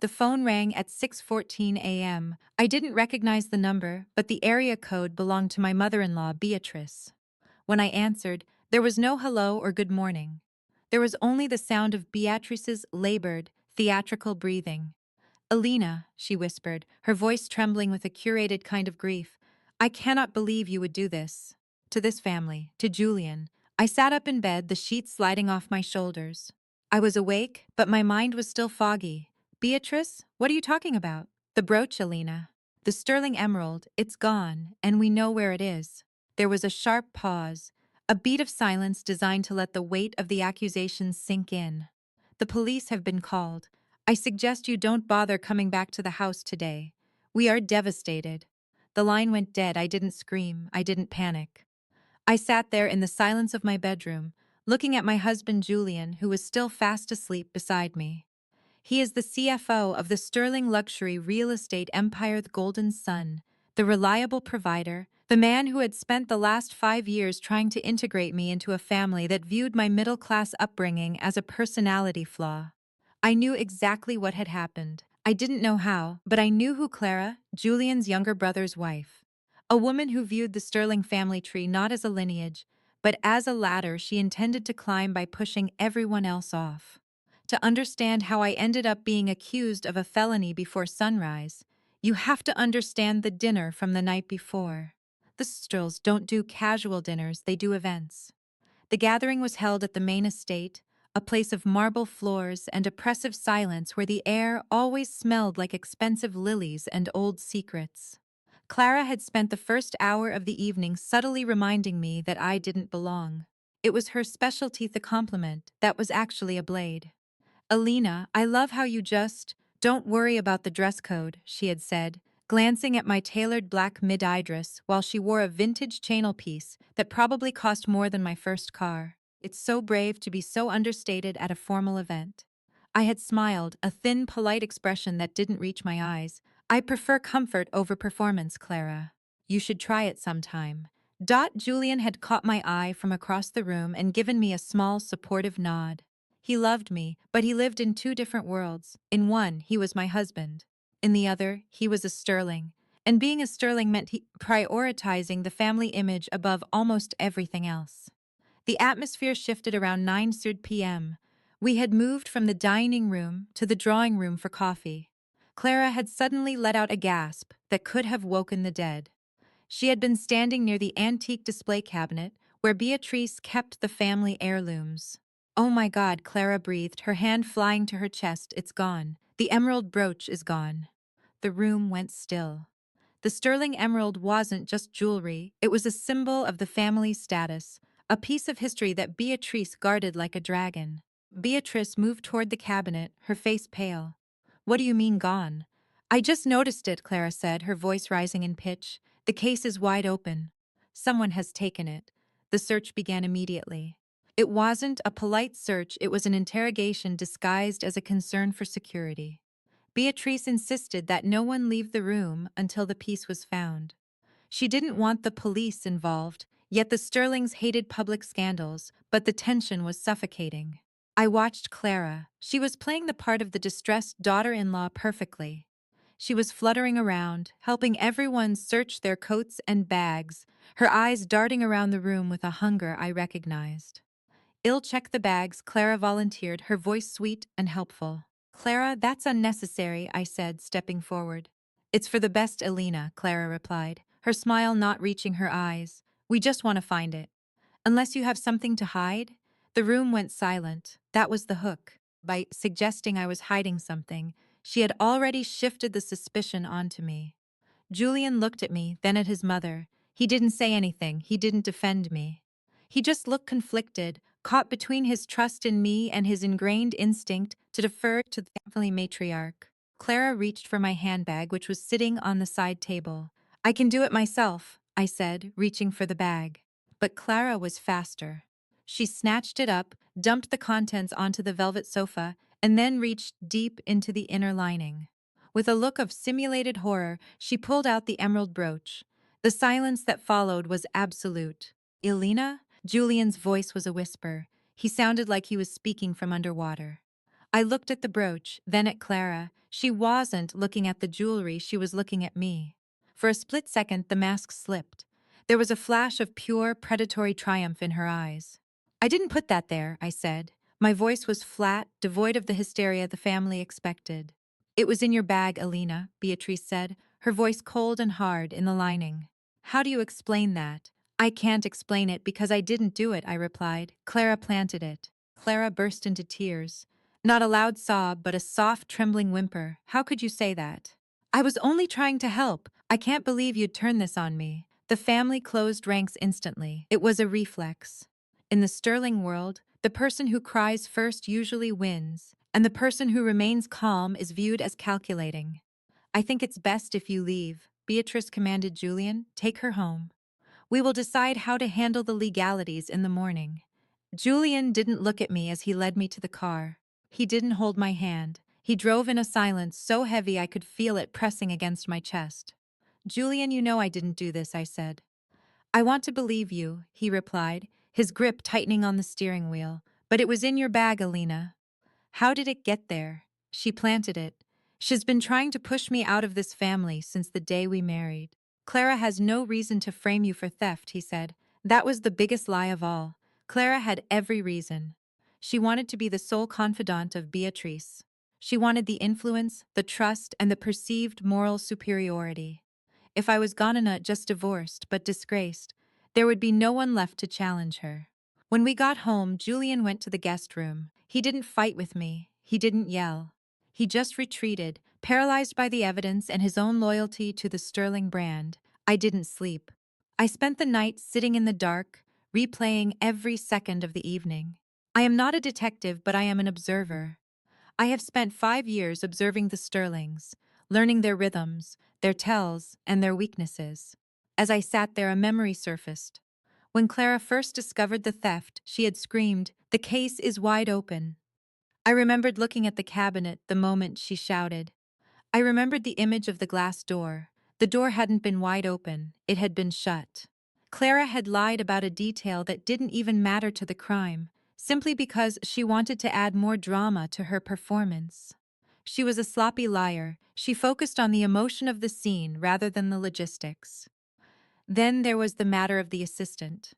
The phone rang at 6:14 a.m. I didn't recognize the number, but the area code belonged to my mother-in-law, Beatrice. When I answered, there was no hello or good morning. There was only the sound of Beatrice's labored, theatrical breathing. "Alina," she whispered, her voice trembling with a curated kind of grief, "I cannot believe you would do this. To this family, to Julian." I sat up in bed, the sheets sliding off my shoulders. I was awake, but my mind was still foggy. "Beatrice, what are you talking about?" "The brooch, Alina. The sterling emerald, it's gone, and we know where it is." There was a sharp pause, a beat of silence designed to let the weight of the accusations sink in. "The police have been called. I suggest you don't bother coming back to the house today. We are devastated." The line went dead. I didn't scream. I didn't panic. I sat there in the silence of my bedroom, looking at my husband Julian, who was still fast asleep beside me. He is the CFO of the sterling luxury real estate empire, the Golden Sun, the reliable provider, the man who had spent the last 5 years trying to integrate me into a family that viewed my middle-class upbringing as a personality flaw. I knew exactly what had happened. I didn't know how, but I knew who Clara, Julian's younger brother's wife. A woman who viewed the Sterling family tree not as a lineage, but as a ladder she intended to climb by pushing everyone else off. To understand how I ended up being accused of a felony before sunrise, you have to understand the dinner from the night before. The Stills don't do casual dinners, they do events. The gathering was held at the main estate, a place of marble floors and oppressive silence where the air always smelled like expensive lilies and old secrets. Clara had spent the first hour of the evening subtly reminding me that I didn't belong. It was her specialty, the compliment, that was actually a blade. "Alina, I love how you just don't worry about the dress code," she had said, glancing at my tailored black mid-eye dress while she wore a vintage channel piece that probably cost more than my first car. "It's so brave to be so understated at a formal event." I had smiled, a thin, polite expression that didn't reach my eyes. "I prefer comfort over performance, Clara. You should try it sometime." Julian had caught my eye from across the room and given me a small, supportive nod. He loved me, but he lived in two different worlds. In one, he was my husband. In the other, he was a Sterling. And being a Sterling meant prioritizing the family image above almost everything else. The atmosphere shifted around 9:30 p.m. We had moved from the dining room to the drawing room for coffee. Clara had suddenly let out a gasp that could have woken the dead. She had been standing near the antique display cabinet where Beatrice kept the family heirlooms. "Oh my God," Clara breathed, her hand flying to her chest. "It's gone. The emerald brooch is gone." The room went still. The sterling emerald wasn't just jewelry, it was a symbol of the family's status, a piece of history that Beatrice guarded like a dragon. Beatrice moved toward the cabinet, her face pale. "What do you mean gone?" "I just noticed it," Clara said, her voice rising in pitch. "The case is wide open. Someone has taken it." The search began immediately. It wasn't a polite search, it was an interrogation disguised as a concern for security. Beatrice insisted that no one leave the room until the piece was found. She didn't want the police involved, yet the Sterlings hated public scandals, but the tension was suffocating. I watched Clara. She was playing the part of the distressed daughter-in-law perfectly. She was fluttering around, helping everyone search their coats and bags, her eyes darting around the room with a hunger I recognized. "I'll check the bags," Clara volunteered, her voice sweet and helpful. "Clara, that's unnecessary," I said, stepping forward. "It's for the best, Alina," Clara replied, her smile not reaching her eyes. "We just want to find it." "Unless you have something to hide?" The room went silent. That was the hook. By suggesting I was hiding something, she had already shifted the suspicion onto me. Julian looked at me, then at his mother. He didn't say anything, he didn't defend me. He just looked conflicted, caught between his trust in me and his ingrained instinct to defer to the family matriarch. Clara reached for my handbag, which was sitting on the side table. "I can do it myself," I said, reaching for the bag. But Clara was faster. She snatched it up, dumped the contents onto the velvet sofa, and then reached deep into the inner lining. With a look of simulated horror, she pulled out the emerald brooch. The silence that followed was absolute. "Elena?" Julian's voice was a whisper. He sounded like he was speaking from underwater. I looked at the brooch, then at Clara. She wasn't looking at the jewelry, she was looking at me. For a split second, the mask slipped. There was a flash of pure, predatory triumph in her eyes. I didn't put that there, I said. My voice was flat, devoid of the hysteria the family expected. It was in your bag, Alina, Beatrice said, her voice cold and hard in the lining. How do you explain that? I can't explain it because I didn't do it, I replied. Clara planted it. Clara burst into tears. Not a loud sob, but a soft, trembling whimper. How could you say that? I was only trying to help. I can't believe you'd turn this on me. The family closed ranks instantly. It was a reflex. In the Sterling world, the person who cries first usually wins, and the person who remains calm is viewed as calculating. I think it's best if you leave, Beatrice commanded Julian. Take her home. We will decide how to handle the legalities in the morning. Julian didn't look at me as he led me to the car. He didn't hold my hand. He drove in a silence so heavy I could feel it pressing against my chest. Julian, you know I didn't do this, I said. I want to believe you, he replied, his grip tightening on the steering wheel. But it was in your bag, Alina. How did it get there? She planted it. She's been trying to push me out of this family since the day we married. Clara has no reason to frame you for theft, he said. That was the biggest lie of all. Clara had every reason. She wanted to be the sole confidant of Beatrice. She wanted the influence, the trust, and the perceived moral superiority. If I was gone, not just divorced, but disgraced, there would be no one left to challenge her. When we got home, Julian went to the guest room. He didn't fight with me. He didn't yell. He just retreated, paralyzed by the evidence and his own loyalty to the Sterling brand. I didn't sleep. I spent the night sitting in the dark, replaying every second of the evening. I am not a detective, but I am an observer. I have spent 5 years observing the Sterlings, learning their rhythms, their tells, and their weaknesses. As I sat there, a memory surfaced. When Clara first discovered the theft, she had screamed, "The case is wide open." I remembered looking at the cabinet the moment she shouted. I remembered the image of the glass door. The door hadn't been wide open, it had been shut. Clara had lied about a detail that didn't even matter to the crime, simply because she wanted to add more drama to her performance. She was a sloppy liar. She focused on the emotion of the scene rather than the logistics. Then there was the matter of the assistant.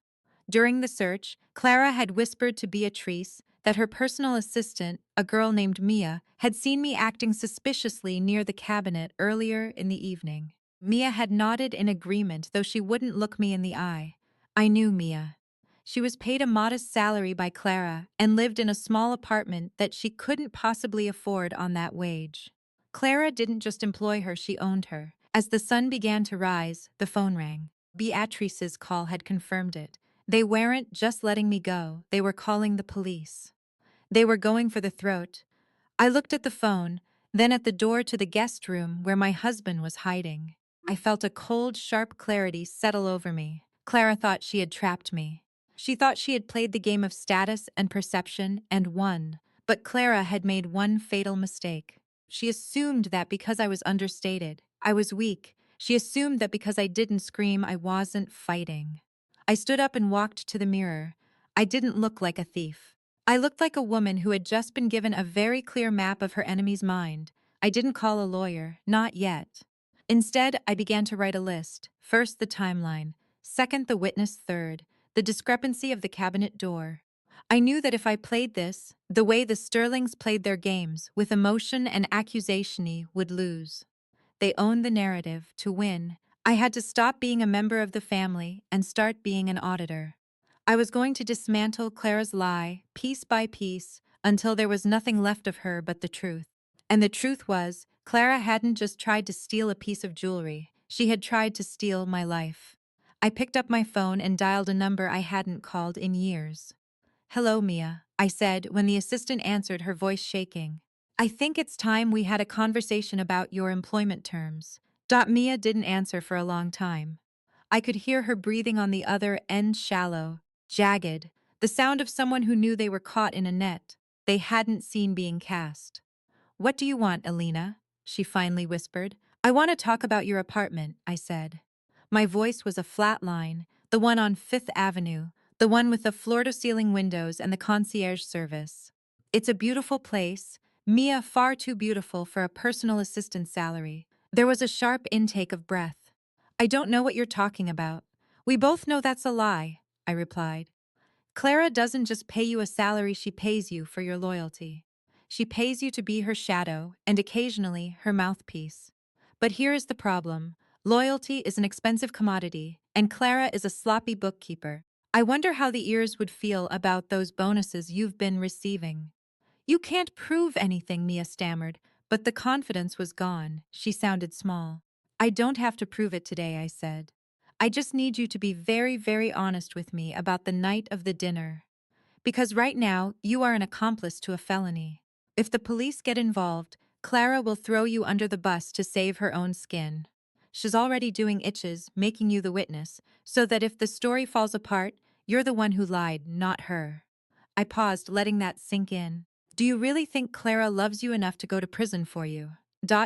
During the search, Clara had whispered to Beatrice that her personal assistant, a girl named Mia, had seen me acting suspiciously near the cabinet earlier in the evening. Mia had nodded in agreement, though she wouldn't look me in the eye. I knew Mia. She was paid a modest salary by Clara and lived in a small apartment that she couldn't possibly afford on that wage. Clara didn't just employ her, she owned her. As the sun began to rise, the phone rang. Beatrice's call had confirmed it. They weren't just letting me go, they were calling the police. They were going for the throat. I looked at the phone, then at the door to the guest room where my husband was hiding. I felt a cold, sharp clarity settle over me. Clara thought she had trapped me. She thought she had played the game of status and perception and won. But Clara had made one fatal mistake. She assumed that because I was understated, I was weak. She assumed that because I didn't scream, I wasn't fighting. I stood up and walked to the mirror. I didn't look like a thief. I looked like a woman who had just been given a very clear map of her enemy's mind. I didn't call a lawyer, not yet. Instead, I began to write a list. First, the timeline. Second, the witness. Third, the discrepancy of the cabinet door. I knew that if I played this, the way the Sterlings played their games, with emotion and accusation, would lose. They owned the narrative. To win, I had to stop being a member of the family and start being an auditor. I was going to dismantle Clara's lie, piece by piece, until there was nothing left of her but the truth. And the truth was, Clara hadn't just tried to steal a piece of jewelry, she had tried to steal my life. I picked up my phone and dialed a number I hadn't called in years. "Hello, Mia," I said when the assistant answered, her voice shaking. "I think it's time we had a conversation about your employment terms." Mia didn't answer for a long time. I could hear her breathing on the other end, shallow, jagged, the sound of someone who knew they were caught in a net they hadn't seen being cast. "What do you want, Alina?" she finally whispered. "I want to talk about your apartment," I said. My voice was a flat line, the one on Fifth Avenue, the one with the floor-to-ceiling windows and the concierge service. "It's a beautiful place," Mia far too beautiful for a personal assistant salary. There was a sharp intake of breath. I don't know what you're talking about. We both know that's a lie, I replied. Clara doesn't just pay you a salary, she pays you for your loyalty. She pays you to be her shadow and occasionally her mouthpiece. But here is the problem. Loyalty is an expensive commodity, and Clara is a sloppy bookkeeper. I wonder how the ears would feel about those bonuses you've been receiving. You can't prove anything, Mia stammered, but the confidence was gone. She sounded small. I don't have to prove it today, I said. I just need you to be very, very honest with me about the night of the dinner. Because right now, you are an accomplice to a felony. If the police get involved, Clara will throw you under the bus to save her own skin. She's already doing itches, making you the witness, so that if the story falls apart, you're the one who lied, not her. I paused, letting that sink in. Do you really think Clara loves you enough to go to prison for you?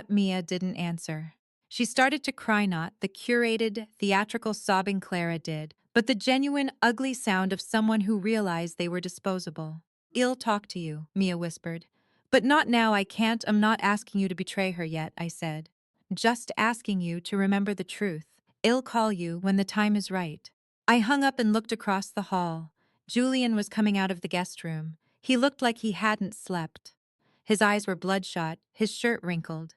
Mia didn't answer. She started to cry, not the curated, theatrical sobbing Clara did, but the genuine, ugly sound of someone who realized they were disposable. I'll talk to you, Mia whispered. But not now, I can't. I'm not asking you to betray her yet, I said. Just asking you to remember the truth. I'll call you when the time is right. I hung up and looked across the hall. Julian was coming out of the guest room. He looked like he hadn't slept. His eyes were bloodshot, his shirt wrinkled.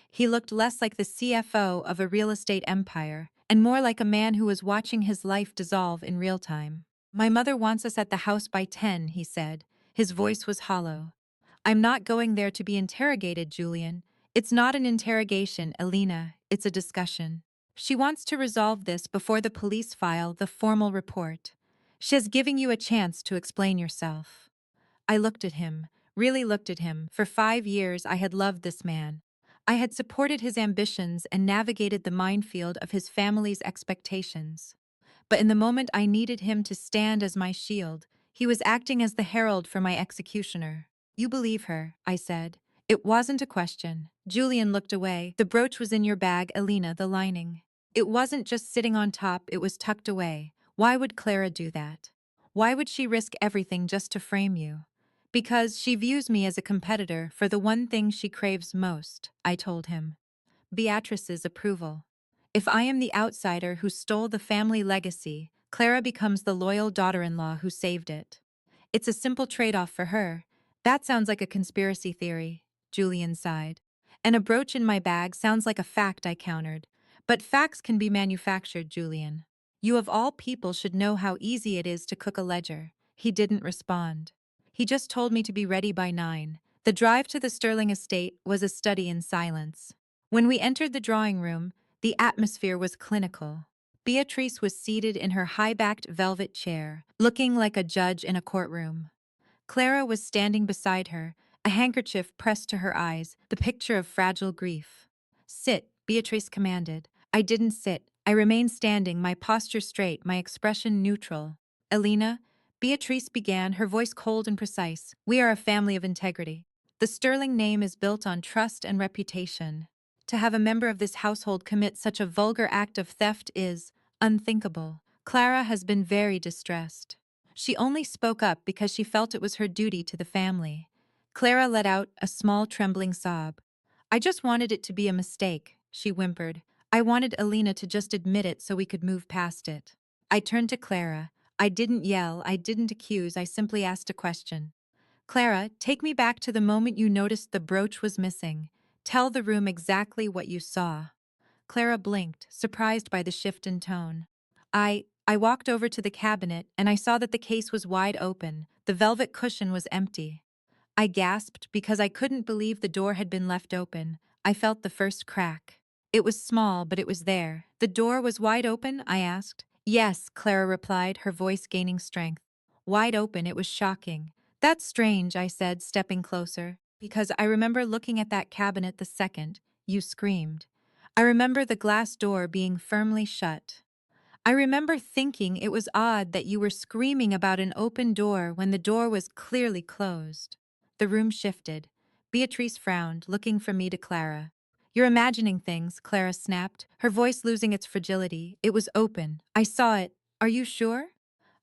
He looked less like the CFO of a real estate empire and more like a man who was watching his life dissolve in real time. My mother wants us at the house by 10, he said. His voice was hollow. I'm not going there to be interrogated, Julian. It's not an interrogation, Elena, it's a discussion. She wants to resolve this before the police file the formal report. She's giving you a chance to explain yourself. I looked at him, really looked at him. For 5 years I had loved this man. I had supported his ambitions and navigated the minefield of his family's expectations. But in the moment I needed him to stand as my shield, he was acting as the herald for my executioner. You believe her, I said. It wasn't a question. Julian looked away. The brooch was in your bag, Elena, the lining. It wasn't just sitting on top, it was tucked away. Why would Clara do that? Why would she risk everything just to frame you? Because she views me as a competitor for the one thing she craves most, I told him. Beatrice's approval. If I am the outsider who stole the family legacy, Clara becomes the loyal daughter-in-law who saved it. It's a simple trade-off for her. That sounds like a conspiracy theory, Julian sighed. And a brooch in my bag sounds like a fact, I countered. But facts can be manufactured, Julian. You of all people should know how easy it is to cook a ledger. He didn't respond. He just told me to be ready by 9. The drive to the Sterling estate was a study in silence. When we entered the drawing room, the atmosphere was clinical. Beatrice was seated in her high-backed velvet chair, looking like a judge in a courtroom. Clara was standing beside her, a handkerchief pressed to her eyes, the picture of fragile grief. Sit, Beatrice commanded. I didn't sit. I remained standing, my posture straight, my expression neutral. Elena, Beatrice began, her voice cold and precise. We are a family of integrity. The Sterling name is built on trust and reputation. To have a member of this household commit such a vulgar act of theft is unthinkable. Clara has been very distressed. She only spoke up because she felt it was her duty to the family. Clara let out a small trembling sob. I just wanted it to be a mistake, she whimpered. I wanted Elena to just admit it so we could move past it. I turned to Clara. I didn't yell, I didn't accuse, I simply asked a question. Clara, take me back to the moment you noticed the brooch was missing. Tell the room exactly what you saw. Clara blinked, surprised by the shift in tone. I walked over to the cabinet and I saw that the case was wide open. The velvet cushion was empty. I gasped because I couldn't believe the door had been left open. I felt the first crack. It was small, but it was there. The door was wide open? I asked. Yes, Clara replied, her voice gaining strength. Wide open, it was shocking. That's strange, I said, stepping closer, because I remember looking at that cabinet the second you screamed. I remember the glass door being firmly shut. I remember thinking it was odd that you were screaming about an open door when the door was clearly closed. The room shifted. Beatrice frowned, looking from me to Clara. You're imagining things, Clara snapped, her voice losing its fragility. It was open. I saw it. Are you sure?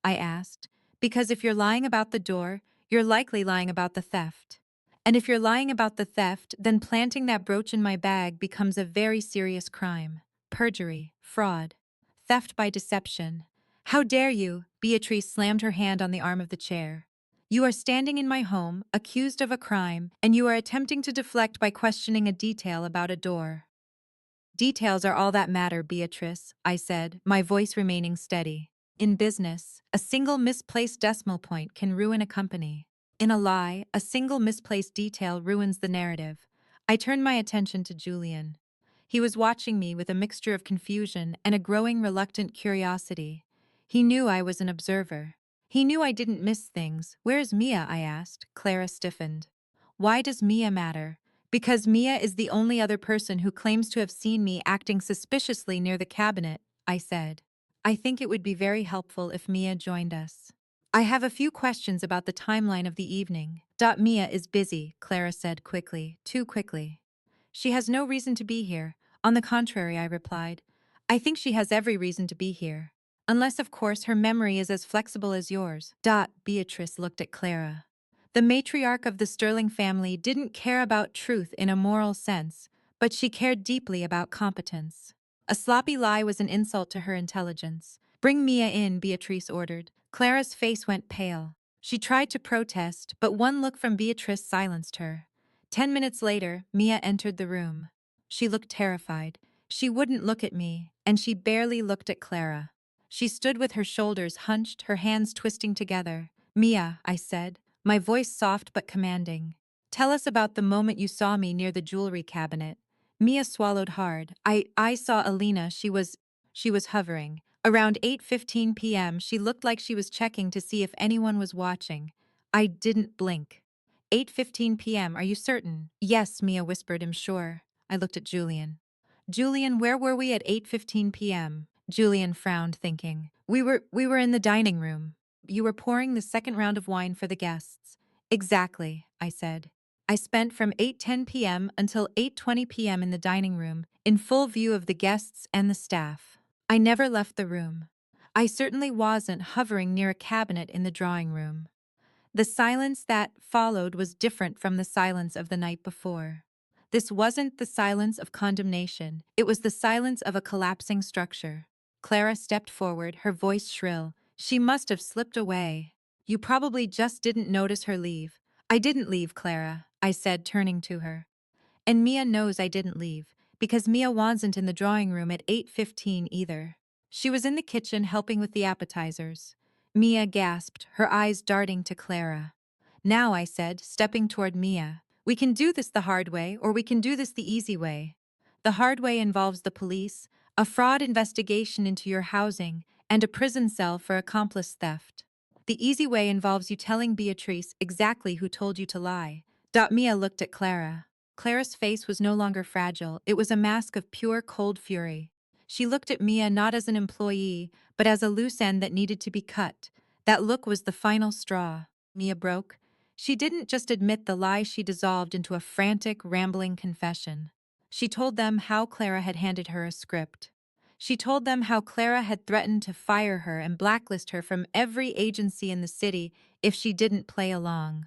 I asked. Because if you're lying about the door, you're likely lying about the theft. And if you're lying about the theft, then planting that brooch in my bag becomes a very serious crime. Perjury, fraud, theft by deception. How dare you? Beatrice slammed her hand on the arm of the chair. You are standing in my home, accused of a crime, and you are attempting to deflect by questioning a detail about a door. Details are all that matter, Beatrice, I said, my voice remaining steady. In business, a single misplaced decimal point can ruin a company. In a lie, a single misplaced detail ruins the narrative. I turned my attention to Julian. He was watching me with a mixture of confusion and a growing reluctant curiosity. He knew I was an observer. He knew I didn't miss things. Where's Mia? I asked. Clara stiffened. Why does Mia matter? Because Mia is the only other person who claims to have seen me acting suspiciously near the cabinet, I said. I think it would be very helpful if Mia joined us. I have a few questions about the timeline of the evening. Mia is busy, Clara said quickly, too quickly. She has no reason to be here. On the contrary, I replied. I think she has every reason to be here. Unless, of course, her memory is as flexible as yours. Beatrice looked at Clara. The matriarch of the Sterling family didn't care about truth in a moral sense, but she cared deeply about competence. A sloppy lie was an insult to her intelligence. Bring Mia in, Beatrice ordered. Clara's face went pale. She tried to protest, but one look from Beatrice silenced her. 10 minutes later, Mia entered the room. She looked terrified. She wouldn't look at me, and she barely looked at Clara. She stood with her shoulders hunched, her hands twisting together. Mia, I said, my voice soft but commanding. Tell us about the moment you saw me near the jewelry cabinet. Mia swallowed hard. I saw Alina, she was hovering. Around 8:15 p.m., she looked like she was checking to see if anyone was watching. I didn't blink. 8:15 p.m., are you certain? Yes, Mia whispered, I'm sure. I looked at Julian. Julian, where were we at 8:15 p.m.? Julian frowned, thinking. We were in the dining room. You were pouring the second round of wine for the guests. Exactly, I said. I spent from 8:10 p.m. until 8:20 p.m. in the dining room, in full view of the guests and the staff. I never left the room. I certainly wasn't hovering near a cabinet in the drawing room. The silence that followed was different from the silence of the night before. This wasn't the silence of condemnation, it was the silence of a collapsing structure. Clara stepped forward, her voice shrill. She must have slipped away. You probably just didn't notice her leave. I didn't leave, Clara, I said, turning to her. And Mia knows I didn't leave, because Mia wasn't in the drawing room at 8:15 either. She was in the kitchen helping with the appetizers. Mia gasped, her eyes darting to Clara. Now, I said, stepping toward Mia, we can do this the hard way, or we can do this the easy way. The hard way involves the police, a fraud investigation into your housing, and a prison cell for accomplice theft. The easy way involves you telling Beatrice exactly who told you to lie. Mia looked at Clara. Clara's face was no longer fragile, it was a mask of pure, cold fury. She looked at Mia not as an employee, but as a loose end that needed to be cut. That look was the final straw. Mia broke. She didn't just admit the lie, she dissolved into a frantic, rambling confession. She told them how Clara had handed her a script. She told them how Clara had threatened to fire her and blacklist her from every agency in the city if she didn't play along.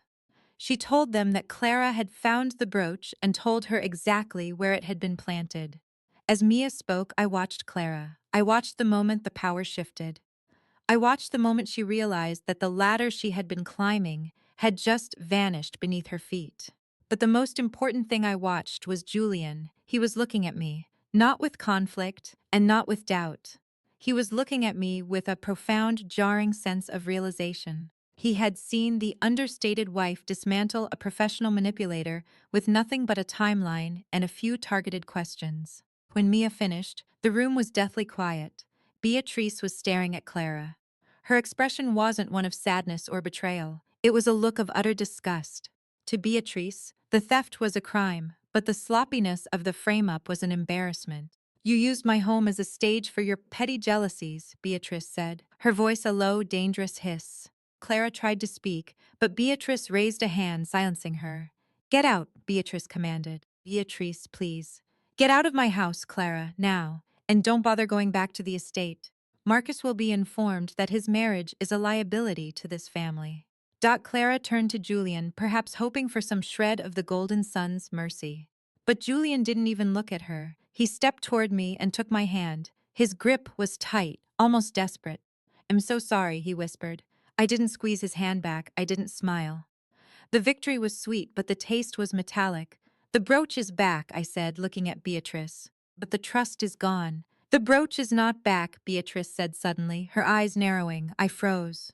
She told them that Clara had found the brooch and told her exactly where it had been planted. As Mia spoke, I watched Clara. I watched the moment the power shifted. I watched the moment she realized that the ladder she had been climbing had just vanished beneath her feet. But the most important thing I watched was Julian. He was looking at me, not with conflict and not with doubt. He was looking at me with a profound, jarring sense of realization. He had seen the understated wife dismantle a professional manipulator with nothing but a timeline and a few targeted questions. When Mia finished, the room was deathly quiet. Beatrice was staring at Clara. Her expression wasn't one of sadness or betrayal. It was a look of utter disgust. To Beatrice, the theft was a crime, but the sloppiness of the frame-up was an embarrassment. You used my home as a stage for your petty jealousies, Beatrice said, her voice a low, dangerous hiss. Clara tried to speak, but Beatrice raised a hand, silencing her. Get out, Beatrice commanded. Beatrice, please. Get out of my house, Clara, now, and don't bother going back to the estate. Marcus will be informed that his marriage is a liability to this family. Clara turned to Julian, perhaps hoping for some shred of the golden sun's mercy. But Julian didn't even look at her. He stepped toward me and took my hand. His grip was tight, almost desperate. "I'm so sorry," he whispered. I didn't squeeze his hand back, I didn't smile. The victory was sweet, but the taste was metallic. "The brooch is back," I said, looking at Beatrice. "But the trust is gone." "The brooch is not back," Beatrice said suddenly, her eyes narrowing. I froze.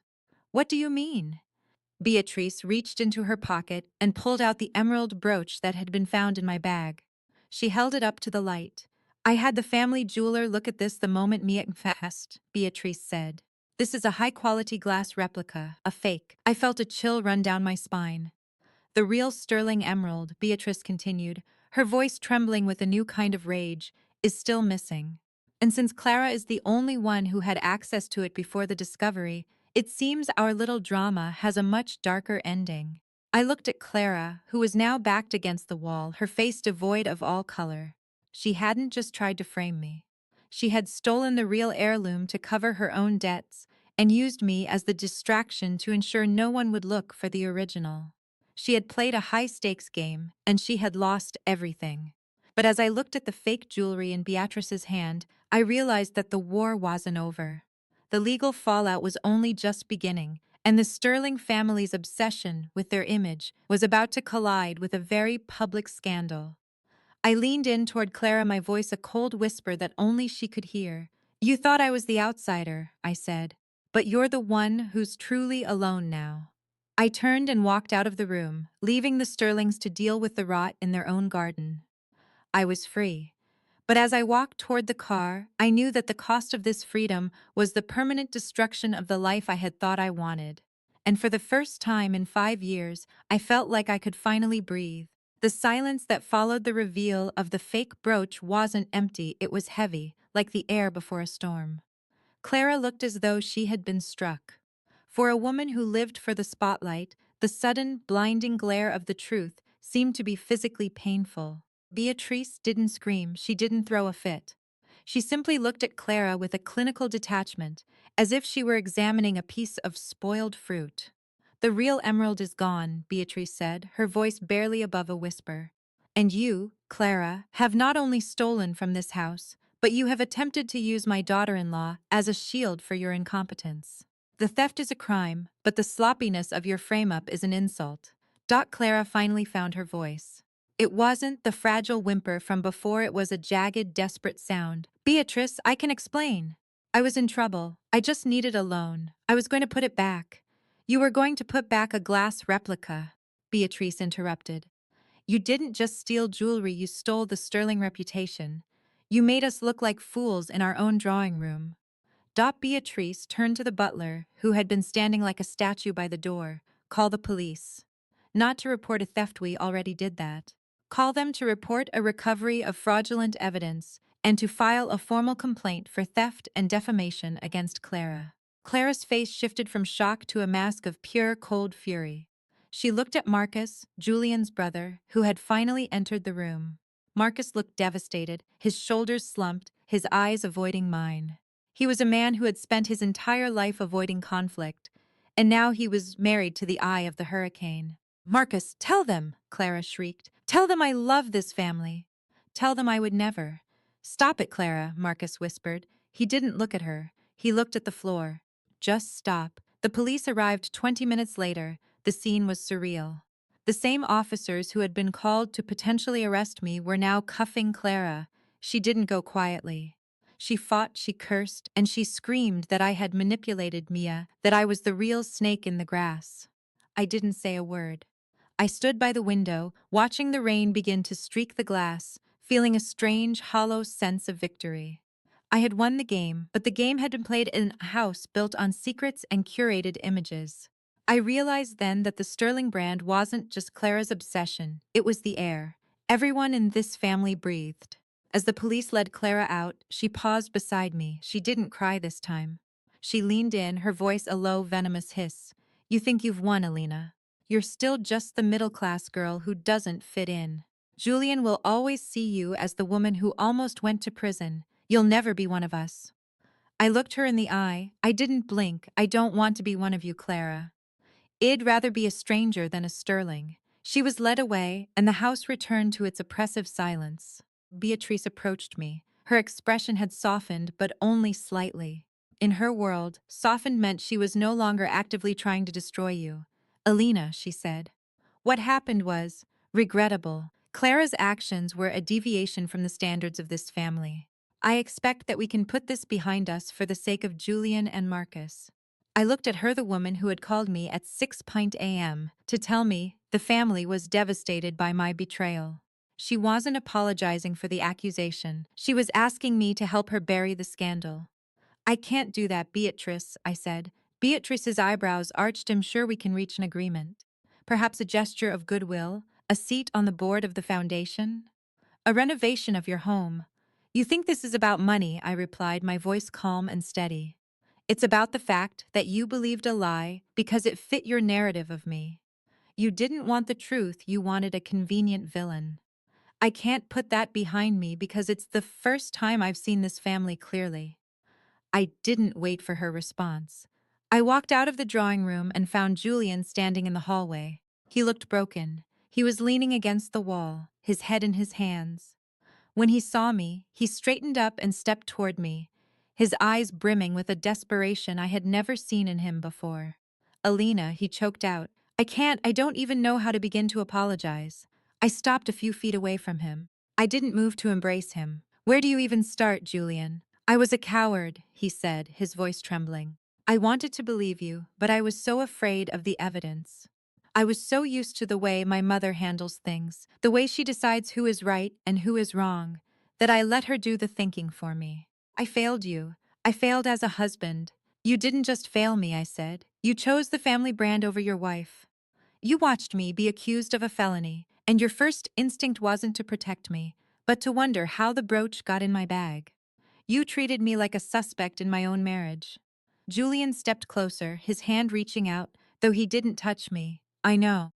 "What do you mean?" Beatrice reached into her pocket and pulled out the emerald brooch that had been found in my bag. She held it up to the light. "I had the family jeweler look at this the moment me fast," Beatrice said. "This is a high-quality glass replica, a fake." I felt a chill run down my spine. "The real sterling emerald," Beatrice continued, her voice trembling with a new kind of rage, "is still missing. And since Clara is the only one who had access to it before the discovery, it seems our little drama has a much darker ending." I looked at Clara, who was now backed against the wall, her face devoid of all color. She hadn't just tried to frame me. She had stolen the real heirloom to cover her own debts and used me as the distraction to ensure no one would look for the original. She had played a high-stakes game, and she had lost everything. But as I looked at the fake jewelry in Beatrice's hand, I realized that the war wasn't over. The legal fallout was only just beginning, and the Sterling family's obsession with their image was about to collide with a very public scandal. I leaned in toward Clara, my voice a cold whisper that only she could hear. "You thought I was the outsider," I said, "but you're the one who's truly alone now." I turned and walked out of the room, leaving the Sterlings to deal with the rot in their own garden. I was free. But as I walked toward the car, I knew that the cost of this freedom was the permanent destruction of the life I had thought I wanted. And for the first time in 5 years, I felt like I could finally breathe. The silence that followed the reveal of the fake brooch wasn't empty, it was heavy, like the air before a storm. Clara looked as though she had been struck. For a woman who lived for the spotlight, the sudden, blinding glare of the truth seemed to be physically painful. Beatrice didn't scream, she didn't throw a fit. She simply looked at Clara with a clinical detachment, as if she were examining a piece of spoiled fruit. "The real emerald is gone," Beatrice said, her voice barely above a whisper. "And you, Clara, have not only stolen from this house, but you have attempted to use my daughter-in-law as a shield for your incompetence. The theft is a crime, but the sloppiness of your frame-up is an insult." Clara finally found her voice. It wasn't the fragile whimper from before, it was a jagged, desperate sound. "Beatrice, I can explain. I was in trouble. I just needed a loan. I was going to put it back." "You were going to put back a glass replica," Beatrice interrupted. "You didn't just steal jewelry, you stole the sterling reputation. You made us look like fools in our own drawing room." Beatrice turned to the butler, who had been standing like a statue by the door. "Call the police. Not to report a theft, we already did that. Call them to report a recovery of fraudulent evidence and to file a formal complaint for theft and defamation against Clara." Clara's face shifted from shock to a mask of pure, cold fury. She looked at Marcus, Julian's brother, who had finally entered the room. Marcus looked devastated, his shoulders slumped, his eyes avoiding mine. He was a man who had spent his entire life avoiding conflict, and now he was married to the eye of the hurricane. "Marcus, tell them!" Clara shrieked. "Tell them I love this family. Tell them I would never." "Stop it, Clara," Marcus whispered. He didn't look at her. He looked at the floor. "Just stop." The police arrived 20 minutes later. The scene was surreal. The same officers who had been called to potentially arrest me were now cuffing Clara. She didn't go quietly. She fought, she cursed, and she screamed that I had manipulated Mia, that I was the real snake in the grass. I didn't say a word. I stood by the window, watching the rain begin to streak the glass, feeling a strange, hollow sense of victory. I had won the game, but the game had been played in a house built on secrets and curated images. I realized then that the Sterling brand wasn't just Clara's obsession, it was the air. Everyone in this family breathed. As the police led Clara out, she paused beside me. She didn't cry this time. She leaned in, her voice a low, venomous hiss. "You think you've won, Alina. You're still just the middle-class girl who doesn't fit in. Julian will always see you as the woman who almost went to prison. You'll never be one of us." I looked her in the eye. I didn't blink. "I don't want to be one of you, Clara." I'd rather be a stranger than a sterling. She was led away, and the house returned to its oppressive silence. Beatrice approached me. Her expression had softened, but only slightly. In her world, softened meant she was no longer actively trying to destroy you. Alina, she said. What happened was regrettable. Clara's actions were a deviation from the standards of this family. I expect that we can put this behind us for the sake of Julian and Marcus. I looked at her, the woman who had called me at 6 a.m. to tell me the family was devastated by my betrayal. She wasn't apologizing for the accusation. She was asking me to help her bury the scandal. I can't do that, Beatrice, I said. Beatrice's eyebrows arched. I'm sure we can reach an agreement. Perhaps a gesture of goodwill, a seat on the board of the foundation, a renovation of your home. You think this is about money, I replied, my voice calm and steady. It's about the fact that you believed a lie because it fit your narrative of me. You didn't want the truth, you wanted a convenient villain. I can't put that behind me because it's the first time I've seen this family clearly. I didn't wait for her response. I walked out of the drawing room and found Julian standing in the hallway. He looked broken. He was leaning against the wall, his head in his hands. When he saw me, he straightened up and stepped toward me, his eyes brimming with a desperation I had never seen in him before. Alina, he choked out. I don't even know how to begin to apologize. I stopped a few feet away from him. I didn't move to embrace him. Where do you even start, Julian? I was a coward, he said, his voice trembling. I wanted to believe you, but I was so afraid of the evidence. I was so used to the way my mother handles things, the way she decides who is right and who is wrong, that I let her do the thinking for me. I failed you. I failed as a husband. You didn't just fail me, I said. You chose the family brand over your wife. You watched me be accused of a felony, and your first instinct wasn't to protect me, but to wonder how the brooch got in my bag. You treated me like a suspect in my own marriage. Julian stepped closer, his hand reaching out, though he didn't touch me. I know.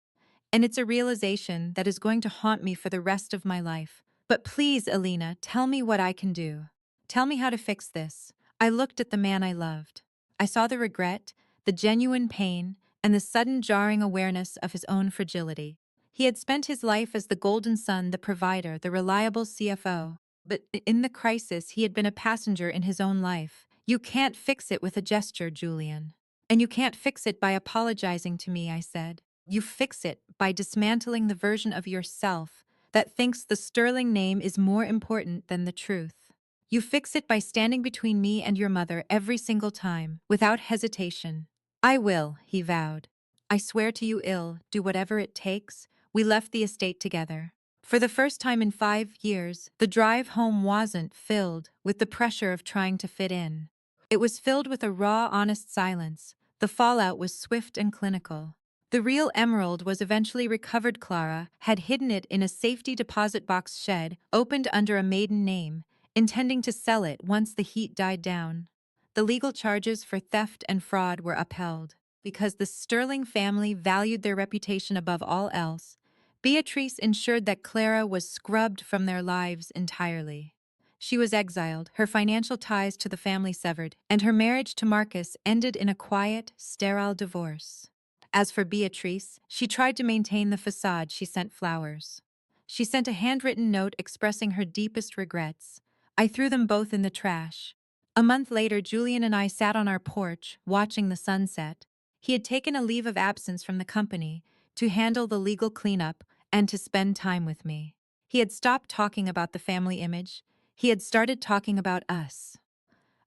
And it's a realization that is going to haunt me for the rest of my life. But please, Alina, tell me what I can do. Tell me how to fix this. I looked at the man I loved. I saw the regret, the genuine pain, and the sudden jarring awareness of his own fragility. He had spent his life as the golden son, the provider, the reliable CFO. But in the crisis, he had been a passenger in his own life. You can't fix it with a gesture, Julian. And you can't fix it by apologizing to me, I said. You fix it by dismantling the version of yourself that thinks the sterling name is more important than the truth. You fix it by standing between me and your mother every single time, without hesitation. I will, he vowed. I swear to you, I'll do whatever it takes. We left the estate together. For the first time in 5 years, the drive home wasn't filled with the pressure of trying to fit in. It was filled with a raw, honest silence. The fallout was swift and clinical. The real emerald was eventually recovered. Clara had hidden it in a safety deposit box shed, opened under a maiden name, intending to sell it once the heat died down. The legal charges for theft and fraud were upheld. Because the Sterling family valued their reputation above all else, Beatrice ensured that Clara was scrubbed from their lives entirely. She was exiled, her financial ties to the family severed, and her marriage to Marcus ended in a quiet, sterile divorce. As for Beatrice, she tried to maintain the facade. She sent flowers. She sent a handwritten note expressing her deepest regrets. I threw them both in the trash. A month later, Julian and I sat on our porch, watching the sunset. He had taken a leave of absence from the company to handle the legal cleanup and to spend time with me. He had stopped talking about the family image. He had started talking about us.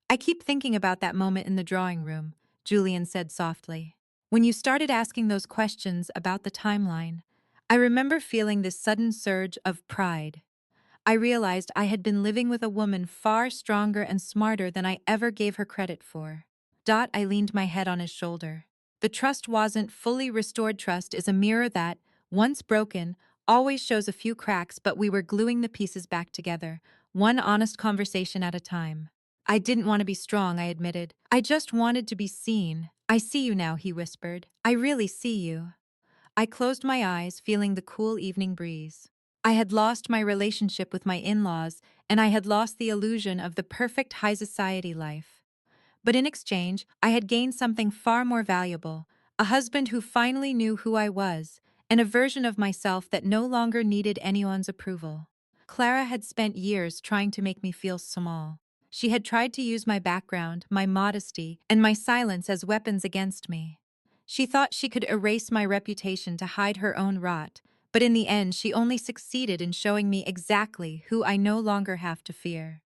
I keep thinking about that moment in the drawing room, Julian said softly. When you started asking those questions about the timeline, I remember feeling this sudden surge of pride. I realized I had been living with a woman far stronger and smarter than I ever gave her credit for. I leaned my head on his shoulder. The trust wasn't fully restored. Trust is a mirror that, once broken, always shows a few cracks, but we were gluing the pieces back together, one honest conversation at a time. I didn't want to be strong, I admitted. I just wanted to be seen. I see you now, he whispered. I really see you. I closed my eyes, feeling the cool evening breeze. I had lost my relationship with my in-laws, and I had lost the illusion of the perfect high society life. But in exchange, I had gained something far more valuable, A husband who finally knew who I was, and a version of myself that no longer needed anyone's approval. Clara had spent years trying to make me feel small. She had tried to use my background, my modesty, and my silence as weapons against me. She thought she could erase my reputation to hide her own rot, but in the end she only succeeded in showing me exactly who I no longer have to fear.